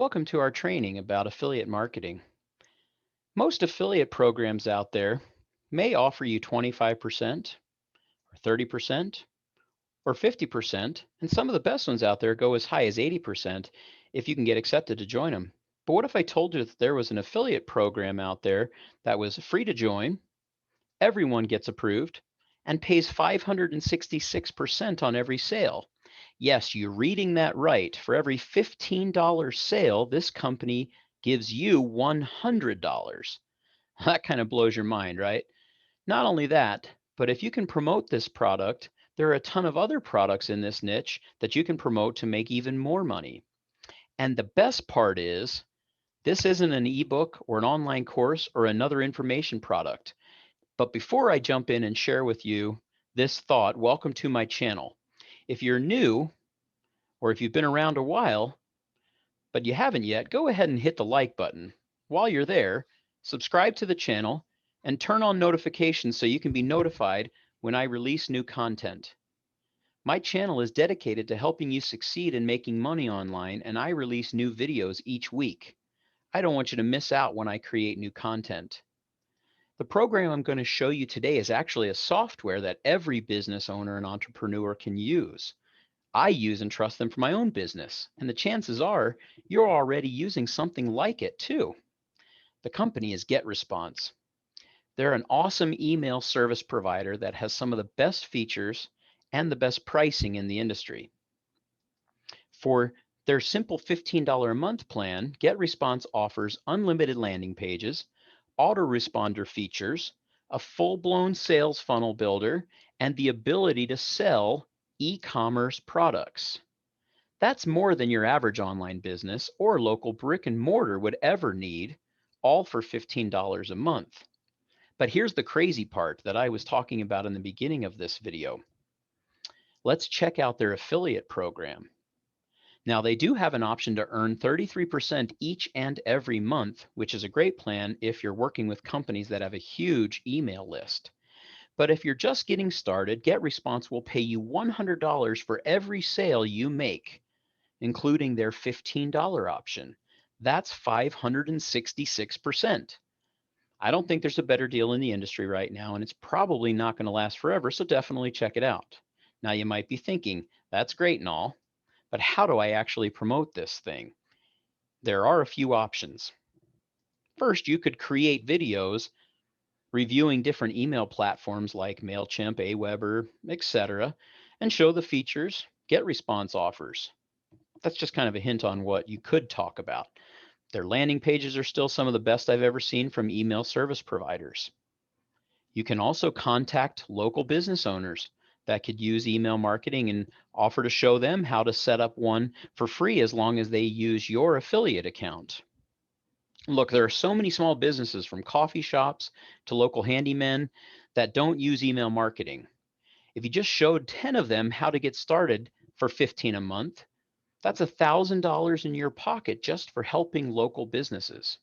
Welcome to our training about affiliate marketing. Most affiliate programs out there may offer you 25% or 30% or 50%, and some of the best ones out there go as high as 80% if you can get accepted to join them. But what if I told you that there was an affiliate program out there that was free to join, everyone gets approved, and pays 566% on every sale? Yes, you're reading that right. For every $15 sale, this company gives you $100. That kind of blows your mind, right? Not only that, but if you can promote this product, there are a ton of other products in this niche that you can promote to make even more money. And the best part is, this isn't an ebook or an online course or another information product. But before I jump in and share with you this thought, welcome to my channel. If you're new, or if you've been around a while, but you haven't yet, go ahead and hit the like button. While you're there, subscribe to the channel and turn on notifications so you can be notified when I release new content. My channel is dedicated to helping you succeed in making money online, and I release new videos each week. I don't want you to miss out when I create new content. The program I'm going to show you today is actually a software that every business owner and entrepreneur can use. I use and trust them for my own business, and the chances are you're already using something like it too. The company is GetResponse. They're an awesome email service provider that has some of the best features and the best pricing in the industry. For their simple $15 a month plan, GetResponse offers unlimited landing pages, autoresponder features, a full-blown sales funnel builder, and the ability to sell e-commerce products. That's more than your average online business or local brick and mortar would ever need, all for $15 a month. But here's the crazy part that I was talking about in the beginning of this video. Let's check out their affiliate program. Now, they do have an option to earn 33% each and every month, which is a great plan if you're working with companies that have a huge email list. But if you're just getting started, GetResponse will pay you $100 for every sale you make, including their $15 option. That's 566%. I don't think there's a better deal in the industry right now, and it's probably not going to last forever, so definitely check it out. Now, you might be thinking, that's great and all, but how do I actually promote this thing? There are a few options. First, you could create videos reviewing different email platforms like MailChimp, Aweber, etc., and show the features GetResponse offers. That's just kind of a hint on what you could talk about. Their landing pages are still some of the best I've ever seen from email service providers. You can also contact local business owners that could use email marketing and offer to show them how to set up one for free as long as they use your affiliate account. Look, there are so many small businesses from coffee shops to local handymen that don't use email marketing. If you just showed 10 of them how to get started for $15 a month, that's $1,000 in your pocket just for helping local businesses.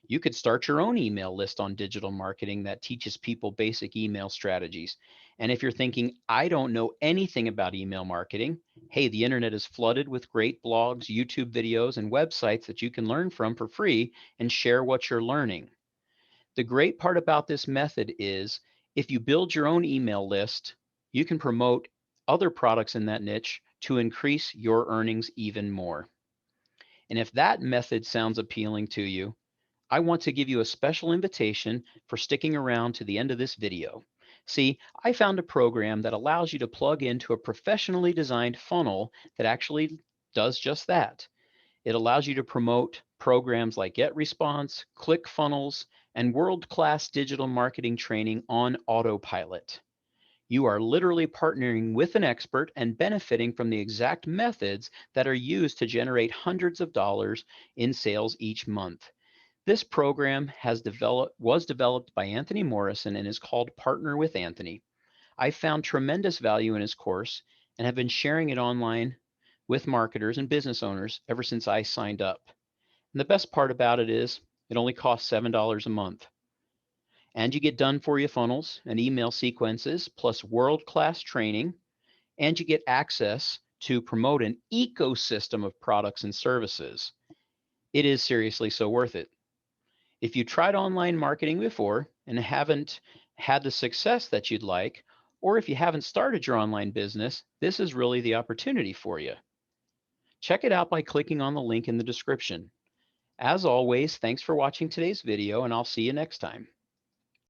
You could start your own email list on digital marketing that teaches people basic email strategies. And if you're thinking, I don't know anything about email marketing, hey, the internet is flooded with great blogs, YouTube videos, and websites that you can learn from for free and share what you're learning. The great part about this method is if you build your own email list, you can promote other products in that niche to increase your earnings even more. And if that method sounds appealing to you, I want to give you a special invitation for sticking around to the end of this video. See, I found a program that allows you to plug into a professionally designed funnel that actually does just that. It allows you to promote programs like GetResponse, ClickFunnels, and world-class digital marketing training on autopilot. You are literally partnering with an expert and benefiting from the exact methods that are used to generate hundreds of dollars in sales each month. This program was developed by Anthony Morrison and is called Partner with Anthony. I found tremendous value in his course and have been sharing it online with marketers and business owners ever since I signed up. And the best part about it is it only costs $7 a month. And you get done for you funnels and email sequences plus world-class training, and you get access to promote an ecosystem of products and services. It is seriously so worth it. If you tried online marketing before and haven't had the success that you'd like, or if you haven't started your online business, this is really the opportunity for you. Check it out by clicking on the link in the description. As always, thanks for watching today's video, and I'll see you next time.